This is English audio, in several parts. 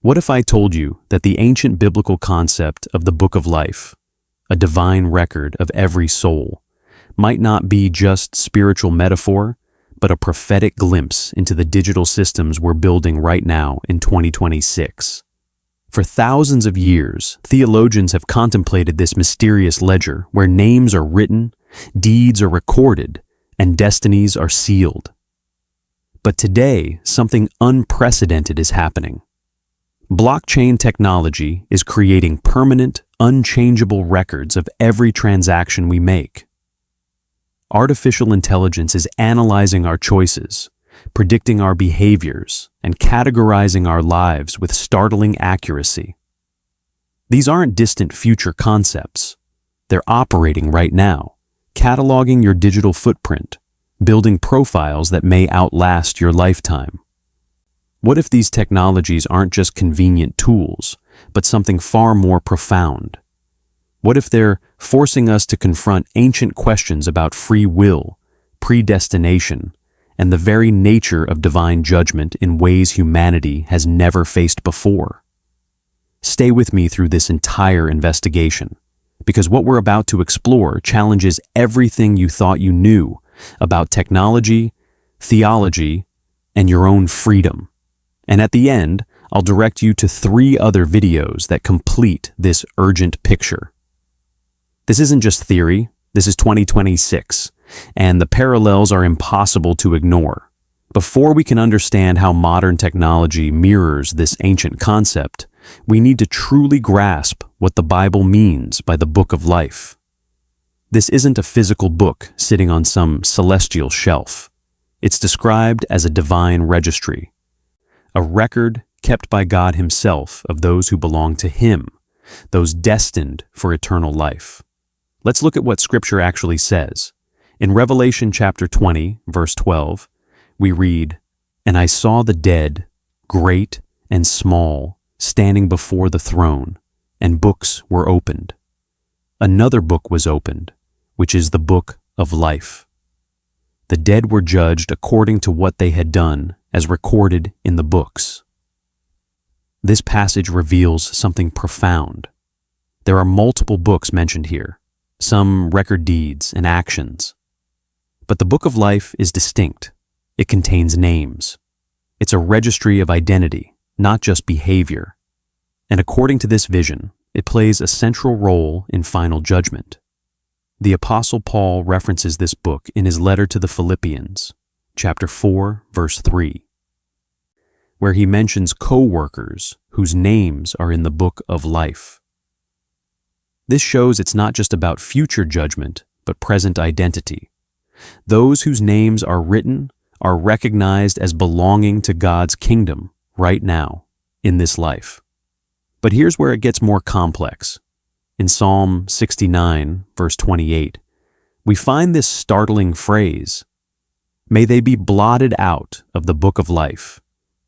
What if I told you that the ancient biblical concept of the Book of Life, a divine record of every soul, might not be just spiritual metaphor, but a prophetic glimpse into the digital systems we're building right now in 2026? For thousands of years, theologians have contemplated this mysterious ledger where names are written, deeds are recorded, and destinies are sealed. But today, something unprecedented is happening. Blockchain technology is creating permanent, unchangeable records of every transaction we make. Artificial intelligence is analyzing our choices, predicting our behaviors, and categorizing our lives with startling accuracy. These aren't distant future concepts. They're operating right now, cataloging your digital footprint, building profiles that may outlast your lifetime. What if these technologies aren't just convenient tools, but something far more profound? What if they're forcing us to confront ancient questions about free will, predestination, and the very nature of divine judgment in ways humanity has never faced before? Stay with me through this entire investigation, because what we're about to explore challenges everything you thought you knew about technology, theology, and your own freedom. And at the end, I'll direct you to 3 other videos that complete this urgent picture. This isn't just theory, this is 2026, and the parallels are impossible to ignore. Before we can understand how modern technology mirrors this ancient concept, we need to truly grasp what the Bible means by the Book of Life. This isn't a physical book sitting on some celestial shelf. It's described as a divine registry, a record kept by God Himself of those who belong to Him, those destined for eternal life. Let's look at what Scripture actually says. In Revelation chapter 20, verse 12, we read, "And I saw the dead, great and small, standing before the throne, and books were opened. Another book was opened, which is the book of life. The dead were judged according to what they had done, as recorded in the books." This passage reveals something profound. There are multiple books mentioned here, some record deeds and actions. But the Book of Life is distinct. It contains names. It's a registry of identity, not just behavior. And according to this vision, it plays a central role in final judgment. The Apostle Paul references this book in his letter to the Philippians, chapter 4, verse 3, where he mentions co-workers whose names are in the Book of Life. This shows it's not just about future judgment, but present identity. Those whose names are written are recognized as belonging to God's kingdom right now, in this life. But here's where it gets more complex. In Psalm 69, verse 28, we find this startling phrase, "May they be blotted out of the book of life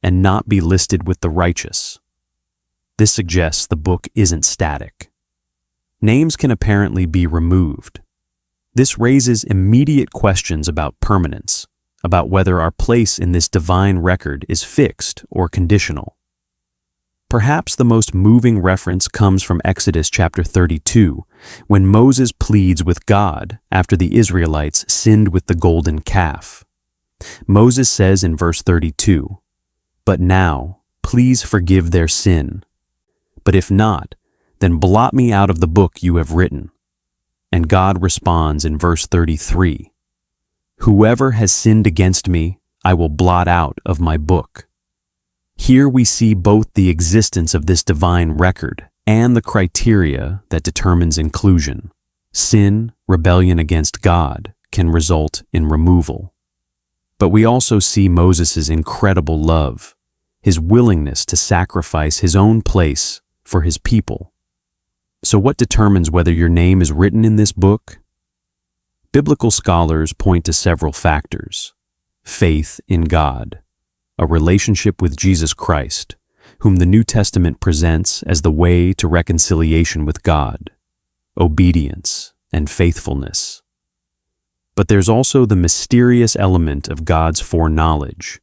and not be listed with the righteous." This suggests the book isn't static. Names can apparently be removed. This raises immediate questions about permanence, about whether our place in this divine record is fixed or conditional. Perhaps the most moving reference comes from Exodus chapter 32, when Moses pleads with God after the Israelites sinned with the golden calf. Moses says in verse 32, "But now, please forgive their sin. But if not, then blot me out of the book you have written." And God responds in verse 33, "Whoever has sinned against me, I will blot out of my book." Here we see both the existence of this divine record and the criteria that determines inclusion. Sin, rebellion against God, can result in removal. But we also see Moses' incredible love, his willingness to sacrifice his own place for his people. So what determines whether your name is written in this book? Biblical scholars point to several factors: faith in God, a relationship with Jesus Christ, whom the New Testament presents as the way to reconciliation with God, obedience, and faithfulness. But there's also the mysterious element of God's foreknowledge,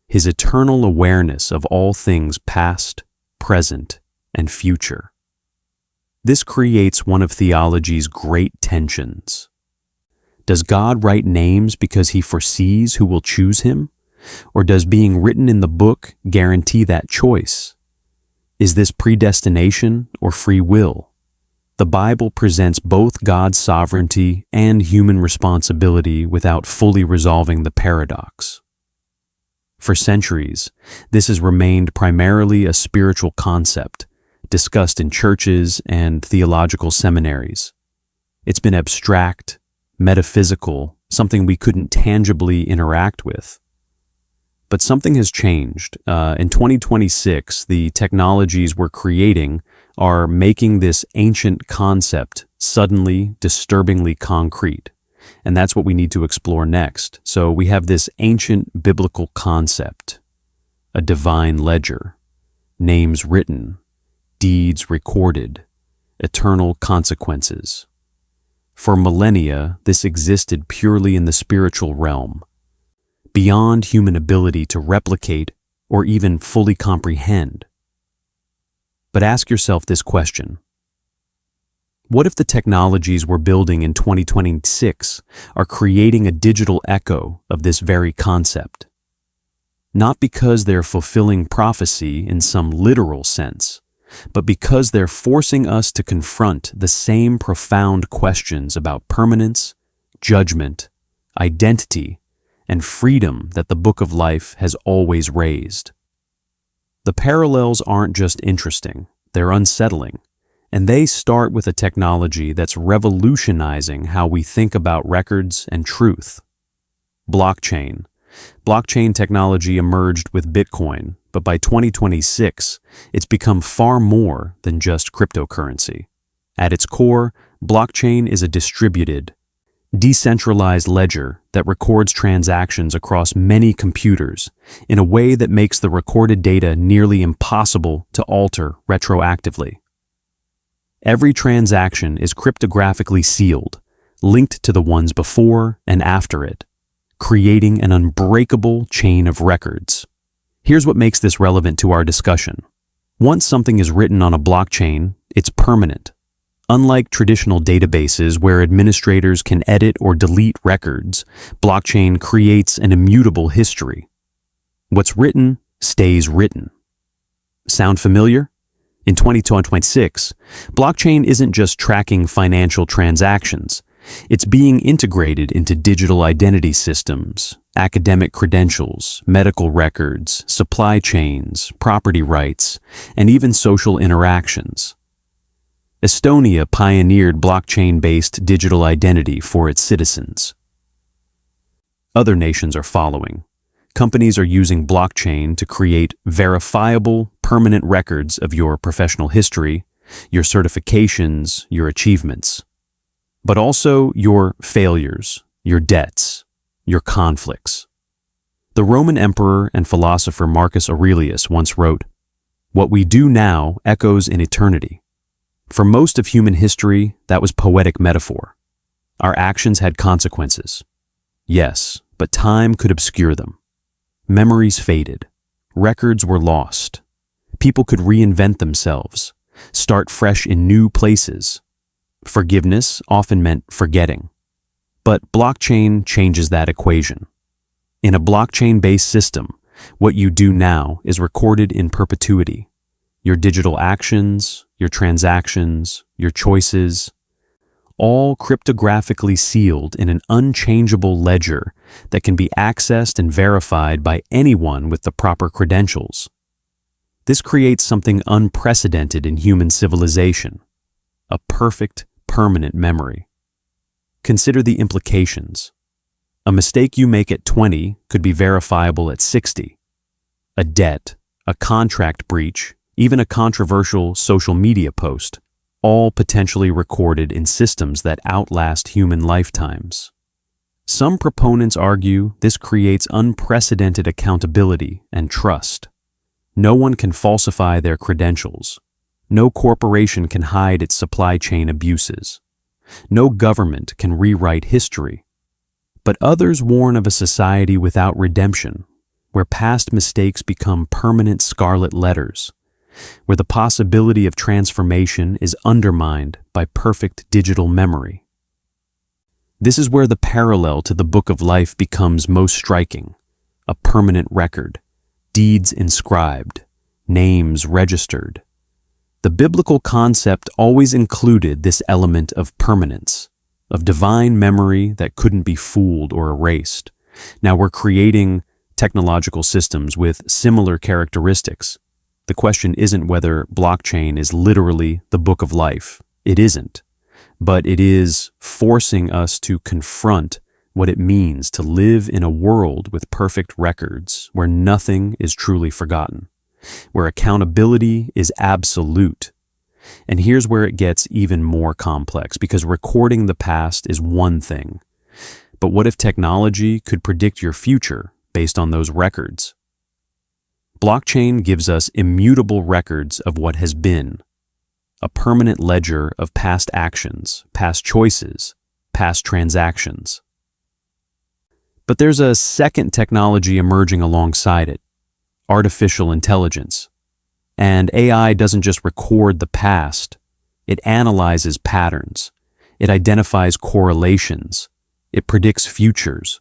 His eternal awareness of all things past, present, and future. This creates one of theology's great tensions. Does God write names because he foresees who will choose him? Or does being written in the book guarantee that choice? Is this predestination or free will? The Bible presents both God's sovereignty and human responsibility without fully resolving the paradox. For centuries, this has remained primarily a spiritual concept, discussed in churches and theological seminaries. It's been abstract, metaphysical, something we couldn't tangibly interact with. But something has changed. In 2026, the technologies we're creating are making this ancient concept suddenly, disturbingly concrete. And that's what we need to explore next. So we have this ancient biblical concept, a divine ledger, names written, deeds recorded, eternal consequences. For millennia, this existed purely in the spiritual realm, beyond human ability to replicate or even fully comprehend. But ask yourself this question. What if the technologies we're building in 2026 are creating a digital echo of this very concept? Not because they're fulfilling prophecy in some literal sense, but because they're forcing us to confront the same profound questions about permanence, judgment, identity, and freedom that the Book of Life has always raised. The parallels aren't just interesting, they're unsettling, and they start with a technology that's revolutionizing how we think about records and truth. Blockchain. Blockchain technology emerged with Bitcoin, but by 2026, it's become far more than just cryptocurrency. At its core, blockchain is a distributed, decentralized ledger that records transactions across many computers in a way that makes the recorded data nearly impossible to alter retroactively. Every transaction is cryptographically sealed, linked to the ones before and after it, creating an unbreakable chain of records. Here's what makes this relevant to our discussion. Once something is written on a blockchain, it's permanent. Unlike traditional databases where administrators can edit or delete records, blockchain creates an immutable history. What's written stays written. Sound familiar? In 2026, blockchain isn't just tracking financial transactions. It's being integrated into digital identity systems, academic credentials, medical records, supply chains, property rights, and even social interactions. Estonia pioneered blockchain-based digital identity for its citizens. Other nations are following. Companies are using blockchain to create verifiable, permanent records of your professional history, your certifications, your achievements, but also your failures, your debts, your conflicts. The Roman emperor and philosopher Marcus Aurelius once wrote, "What we do now echoes in eternity." For most of human history, that was poetic metaphor. Our actions had consequences. Yes, but time could obscure them. Memories faded. Records were lost. People could reinvent themselves, start fresh in new places. Forgiveness often meant forgetting. But blockchain changes that equation. In a blockchain-based system, what you do now is recorded in perpetuity. Your digital actions, your transactions, your choices, all cryptographically sealed in an unchangeable ledger that can be accessed and verified by anyone with the proper credentials. This creates something unprecedented in human civilization, a perfect, permanent memory. Consider the implications. A mistake you make at 20 could be verifiable at 60. A debt, a contract breach, even a controversial social media post, all potentially recorded in systems that outlast human lifetimes. Some proponents argue this creates unprecedented accountability and trust. No one can falsify their credentials. No corporation can hide its supply chain abuses. No government can rewrite history. But others warn of a society without redemption, where past mistakes become permanent scarlet letters, where the possibility of transformation is undermined by perfect digital memory. This is where the parallel to the Book of Life becomes most striking: a permanent record, deeds inscribed, names registered. The biblical concept always included this element of permanence, of divine memory that couldn't be fooled or erased. Now we're creating technological systems with similar characteristics. The question isn't whether blockchain is literally the Book of Life. It isn't. But it is forcing us to confront what it means to live in a world with perfect records, where nothing is truly forgotten, where accountability is absolute. And here's where it gets even more complex, because recording the past is one thing. But what if technology could predict your future based on those records? Blockchain gives us immutable records of what has been, a permanent ledger of past actions, past choices, past transactions. But there's a second technology emerging alongside it: artificial intelligence. And AI doesn't just record the past, it analyzes patterns, it identifies correlations, it predicts futures.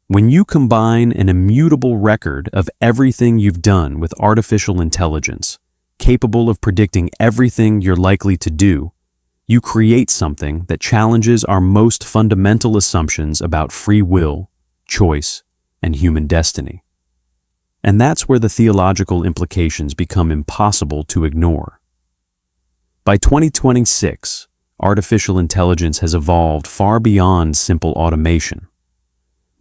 When you combine an immutable record of everything you've done with artificial intelligence, capable of predicting everything you're likely to do, you create something that challenges our most fundamental assumptions about free will, choice, and human destiny. And that's where the theological implications become impossible to ignore. By 2026, artificial intelligence has evolved far beyond simple automation.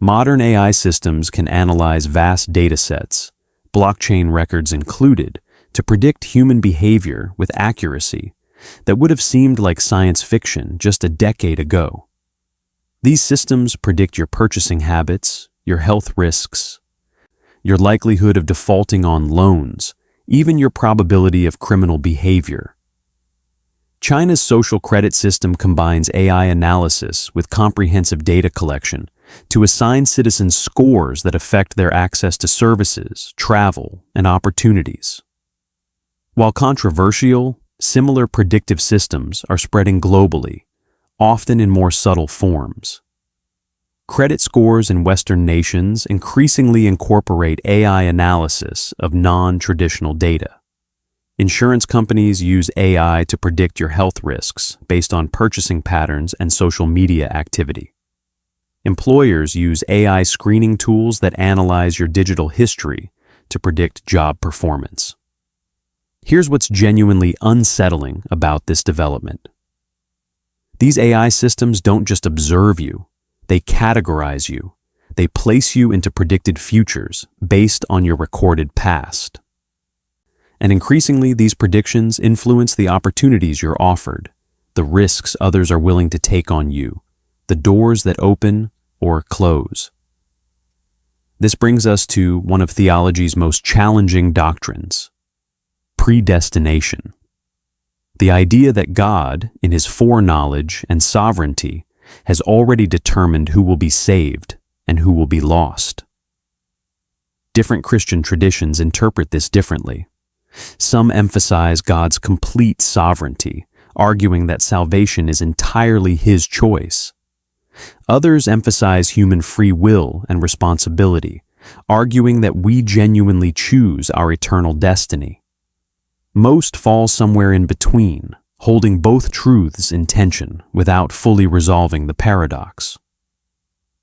Modern AI systems can analyze vast data sets, blockchain records included, to predict human behavior with accuracy that would have seemed like science fiction just a decade ago. These systems predict your purchasing habits, your health risks, your likelihood of defaulting on loans, even your probability of criminal behavior. China's social credit system combines AI analysis with comprehensive data collection to assign citizens scores that affect their access to services, travel, and opportunities. While controversial, similar predictive systems are spreading globally, often in more subtle forms. Credit scores in Western nations increasingly incorporate AI analysis of non-traditional data. Insurance companies use AI to predict your health risks based on purchasing patterns and social media activity. Employers use AI screening tools that analyze your digital history to predict job performance. Here's what's genuinely unsettling about this development. These AI systems don't just observe you, they categorize you. They place you into predicted futures based on your recorded past. And increasingly, these predictions influence the opportunities you're offered, the risks others are willing to take on you, the doors that open or close. This brings us to one of theology's most challenging doctrines: predestination. The idea that God, in his foreknowledge and sovereignty, has already determined who will be saved and who will be lost. Different Christian traditions interpret this differently. Some emphasize God's complete sovereignty, arguing that salvation is entirely his choice. Others emphasize human free will and responsibility, arguing that we genuinely choose our eternal destiny. Most fall somewhere in between, holding both truths in tension without fully resolving the paradox.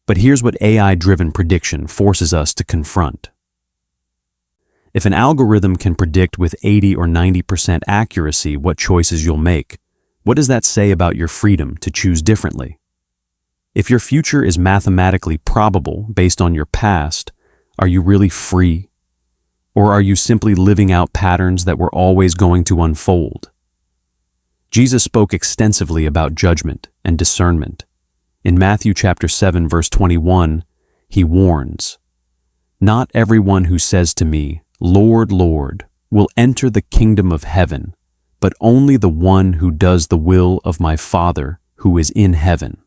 But here's what AI-driven prediction forces us to confront. If an algorithm can predict with 80 or 90% accuracy what choices you'll make, what does that say about your freedom to choose differently? If your future is mathematically probable based on your past, are you really free? Or are you simply living out patterns that were always going to unfold? Jesus spoke extensively about judgment and discernment. In Matthew chapter 7, verse 21, he warns, "Not everyone who says to me, 'Lord, Lord,' will enter the kingdom of heaven, but only the one who does the will of my Father who is in heaven."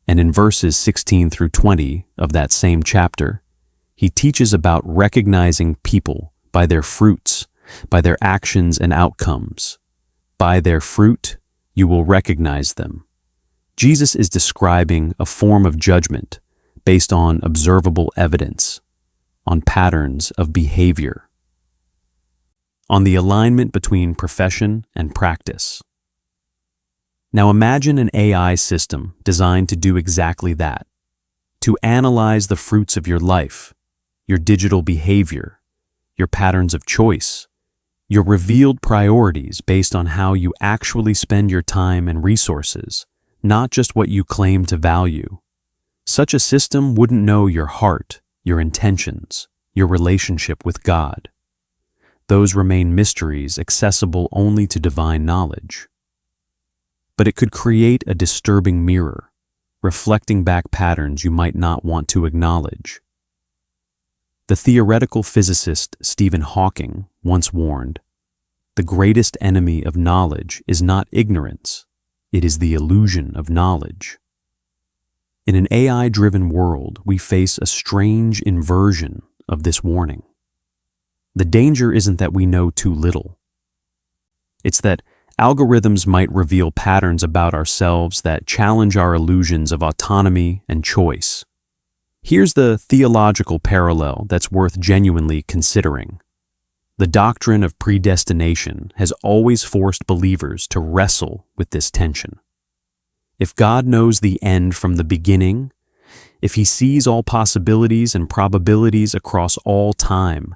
And in verses 16 through 20 of that same chapter, he teaches about recognizing people by their fruits by their actions and outcomes. By their fruit, you will recognize them. Jesus is describing a form of judgment based on observable evidence, on patterns of behavior, on the alignment between profession and practice. Now imagine an AI system designed to do exactly that, to analyze the fruits of your life, your digital behavior, your patterns of choice, your revealed priorities based on how you actually spend your time and resources, not just what you claim to value. Such a system wouldn't know your heart, your intentions, your relationship with God. Those remain mysteries accessible only to divine knowledge. But it could create a disturbing mirror, reflecting back patterns you might not want to acknowledge. The theoretical physicist Stephen Hawking once warned, "The greatest enemy of knowledge is not ignorance, it is the illusion of knowledge." In an AI-driven world, we face a strange inversion of this warning. The danger isn't that we know too little. It's that algorithms might reveal patterns about ourselves that challenge our illusions of autonomy and choice. Here's the theological parallel that's worth genuinely considering. The doctrine of predestination has always forced believers to wrestle with this tension. If God knows the end from the beginning, if He sees all possibilities and probabilities across all time,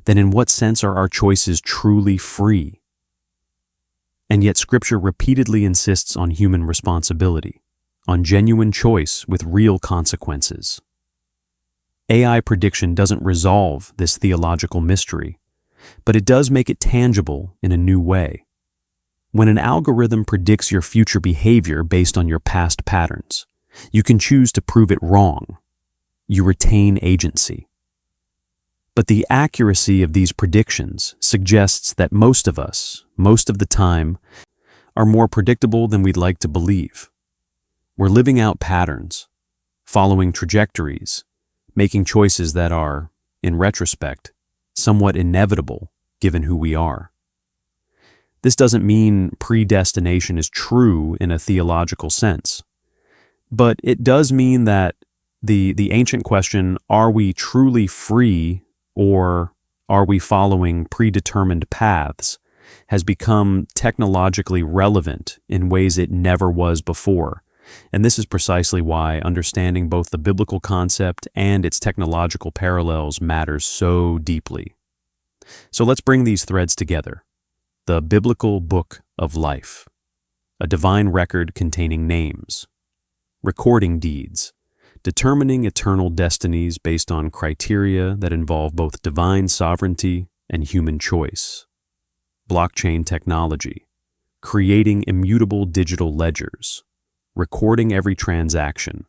then in what sense are our choices truly free? And yet Scripture repeatedly insists on human responsibility, on genuine choice with real consequences. AI prediction doesn't resolve this theological mystery, but it does make it tangible in a new way. When an algorithm predicts your future behavior based on your past patterns, you can choose to prove it wrong. You retain agency. But the accuracy of these predictions suggests that most of us, most of the time, are more predictable than we'd like to believe. We're living out patterns, following trajectories, making choices that are, in retrospect, somewhat inevitable given who we are. This doesn't mean predestination is true in a theological sense, but it does mean that the ancient question, are we truly free or are we following predetermined paths, has become technologically relevant in ways it never was before. And this is precisely why understanding both the biblical concept and its technological parallels matters so deeply. So let's bring these threads together. The biblical book of life, a divine record containing names, recording deeds, determining eternal destinies based on criteria that involve both divine sovereignty and human choice, blockchain technology, creating immutable digital ledgers, recording every transaction,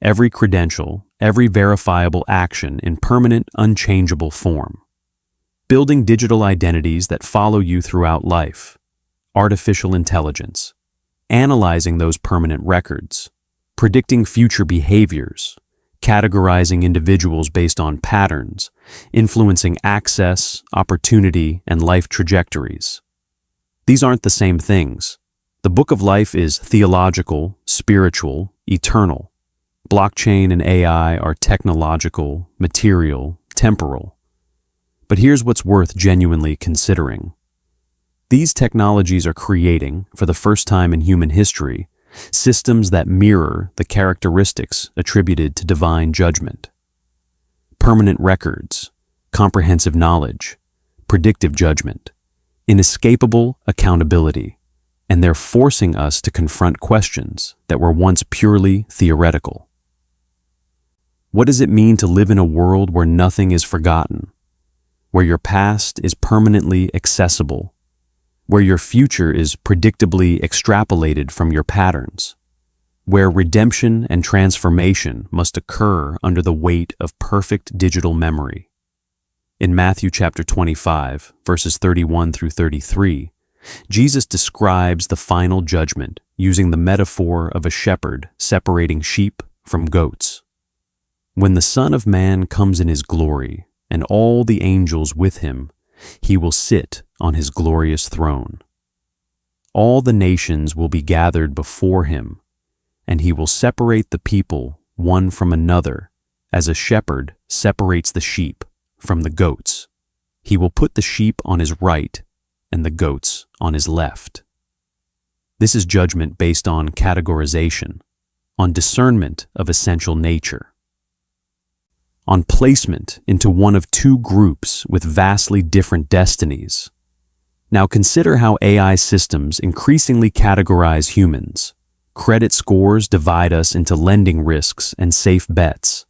every credential, every verifiable action in permanent, unchangeable form, building digital identities that follow you throughout life, artificial intelligence, analyzing those permanent records, predicting future behaviors, categorizing individuals based on patterns, influencing access, opportunity, and life trajectories. These aren't the same things. The book of life is theological, spiritual, eternal. Blockchain and AI are technological, material, temporal. But here's what's worth genuinely considering. These technologies are creating, for the first time in human history, systems that mirror the characteristics attributed to divine judgment. Permanent records, comprehensive knowledge, predictive judgment, inescapable accountability, and they're forcing us to confront questions that were once purely theoretical. What does it mean to live in a world where nothing is forgotten, where your past is permanently accessible, where your future is predictably extrapolated from your patterns, where redemption and transformation must occur under the weight of perfect digital memory? In Matthew chapter 25, verses 31 through 33, Jesus describes the final judgment using the metaphor of a shepherd separating sheep from goats. When the Son of Man comes in His glory, and all the angels with Him, He will sit on his glorious throne. All the nations will be gathered before him, and he will separate the people one from another, as a shepherd separates the sheep from the goats. He will put the sheep on his right and the goats on his left. This is judgment based on categorization, on discernment of essential nature, on placement into one of two groups with vastly different destinies. Now consider how AI systems increasingly categorize humans. Credit scores divide us into lending risks and safe bets.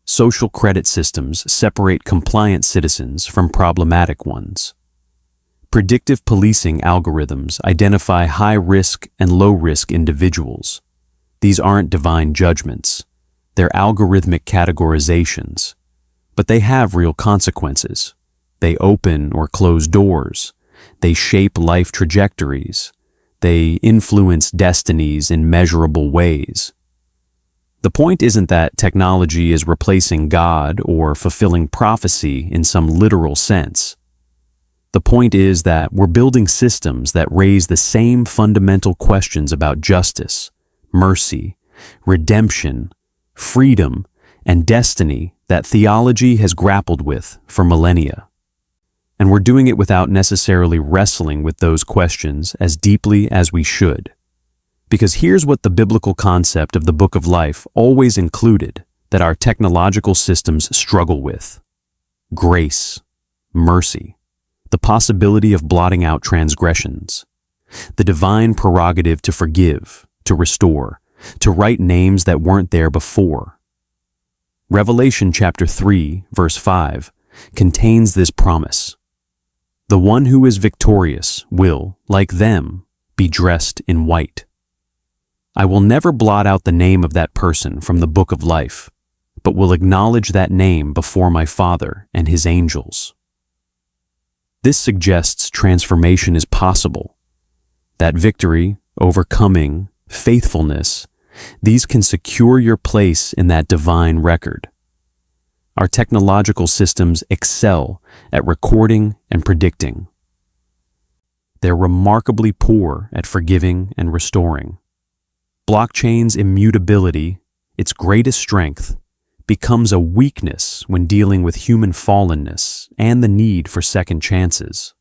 Social credit systems separate compliant citizens from problematic ones. Predictive policing algorithms identify high-risk and low-risk individuals. These aren't divine judgments. They're algorithmic categorizations. But they have real consequences. They open or close doors. They shape life trajectories. They influence destinies in measurable ways. The point isn't that technology is replacing God or fulfilling prophecy in some literal sense. The point is that we're building systems that raise the same fundamental questions about justice, mercy, redemption, freedom, and destiny that theology has grappled with for millennia. And we're doing it without necessarily wrestling with those questions as deeply as we should. Because here's what the biblical concept of the Book of Life always included that our technological systems struggle with: grace, mercy, the possibility of blotting out transgressions, the divine prerogative to forgive, to restore, to write names that weren't there before. Revelation chapter 3, verse 5, contains this promise. The one who is victorious will, like them, be dressed in white. I will never blot out the name of that person from the book of life, but will acknowledge that name before my Father and his angels. This suggests transformation is possible. That victory, overcoming, faithfulness, these can secure your place in that divine record. Our technological systems excel at recording and predicting. They're remarkably poor at forgiving and restoring. Blockchain's immutability, its greatest strength, becomes a weakness when dealing with human fallenness and the need for second chances.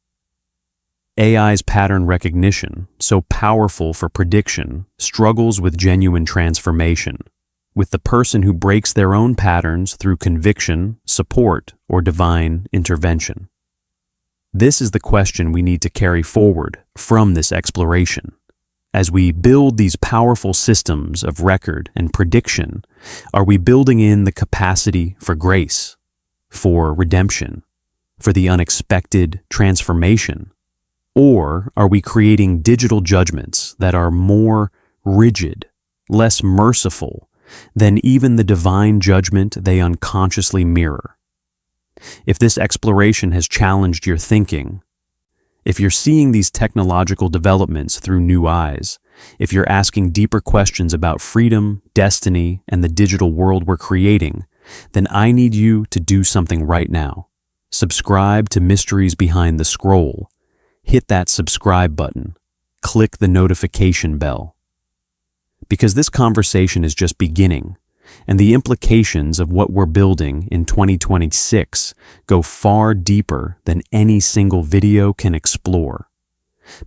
AI's pattern recognition, so powerful for prediction, struggles with genuine transformation, with the person who breaks their own patterns through conviction, support, or divine intervention. This is the question we need to carry forward from this exploration. As we build these powerful systems of record and prediction, are we building in the capacity for grace, for redemption, for the unexpected transformation? Or are we creating digital judgments that are more rigid, less merciful than even the divine judgment they unconsciously mirror? If this exploration has challenged your thinking, if you're seeing these technological developments through new eyes, if you're asking deeper questions about freedom, destiny, and the digital world we're creating, then I need you to do something right now. Subscribe to Mysteries Behind the Scroll. Hit that subscribe button. Click the notification bell. Because this conversation is just beginning, and the implications of what we're building in 2026 go far deeper than any single video can explore.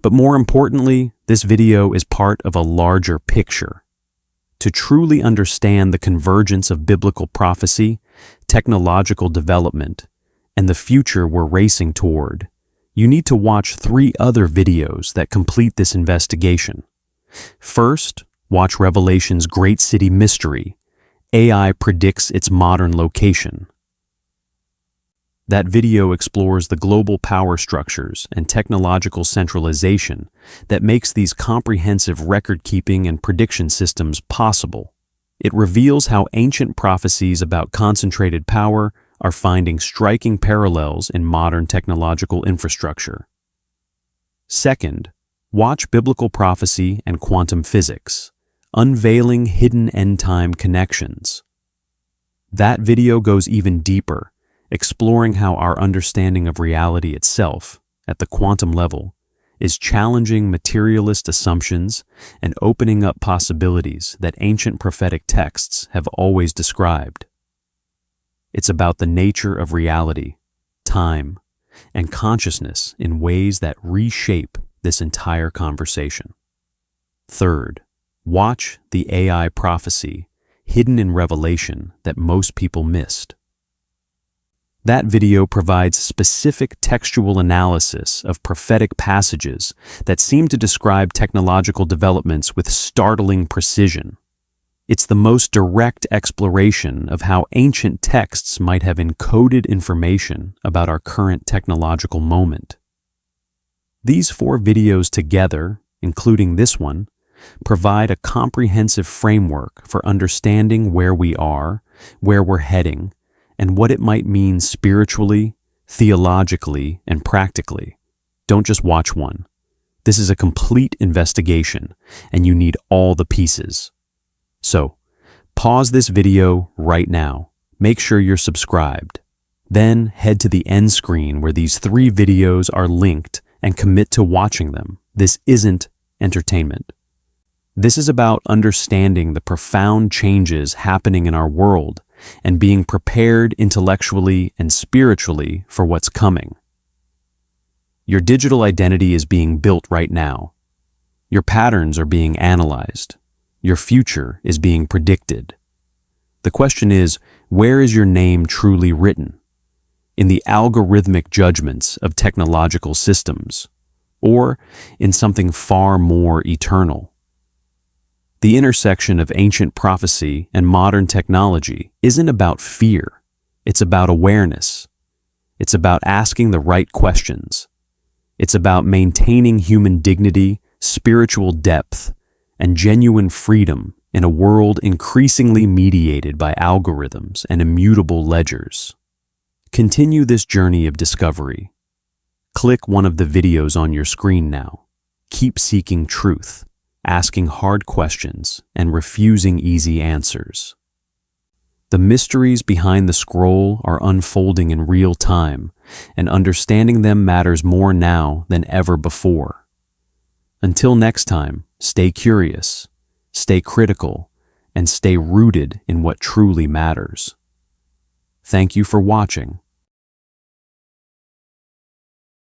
But more importantly, this video is part of a larger picture. To truly understand the convergence of biblical prophecy, technological development, and the future we're racing toward, you need to watch 3 other videos that complete this investigation. First, watch Revelation's Great City Mystery. AI predicts its modern location. That video explores the global power structures and technological centralization that makes these comprehensive record-keeping and prediction systems possible. It reveals how ancient prophecies about concentrated power are finding striking parallels in modern technological infrastructure. Second, watch Biblical Prophecy and Quantum Physics, Unveiling Hidden End-Time Connections. That video goes even deeper exploring how our understanding of reality itself, at the quantum level, is challenging materialist assumptions and opening up possibilities that ancient prophetic texts have always described. It's about the nature of reality, time, and consciousness in ways that reshape this entire conversation. Third, watch the AI prophecy hidden in Revelation that most people missed. That video provides specific textual analysis of prophetic passages that seem to describe technological developments with startling precision. It's the most direct exploration of how ancient texts might have encoded information about our current technological moment. These 4 videos together, including this one, provide a comprehensive framework for understanding where we are, where we're heading, and what it might mean spiritually, theologically, and practically. Don't just watch one. This is a complete investigation, and you need all the pieces. So, pause this video right now. Make sure you're subscribed. Then head to the end screen where these 3 videos are linked and commit to watching them. This isn't entertainment. This is about understanding the profound changes happening in our world and being prepared intellectually and spiritually for what's coming. Your digital identity is being built right now. Your patterns are being analyzed. Your future is being predicted. The question is, where is your name truly written? In the algorithmic judgments of technological systems, or in something far more eternal? The intersection of ancient prophecy and modern technology isn't about fear. It's about awareness. It's about asking the right questions. It's about maintaining human dignity, spiritual depth, and genuine freedom in a world increasingly mediated by algorithms and immutable ledgers. Continue this journey of discovery. Click one of the videos on your screen now. Keep seeking truth, asking hard questions, and refusing easy answers. The mysteries behind the scroll are unfolding in real time, and understanding them matters more now than ever before. Until next time, stay curious, stay critical, and stay rooted in what truly matters. Thank you for watching.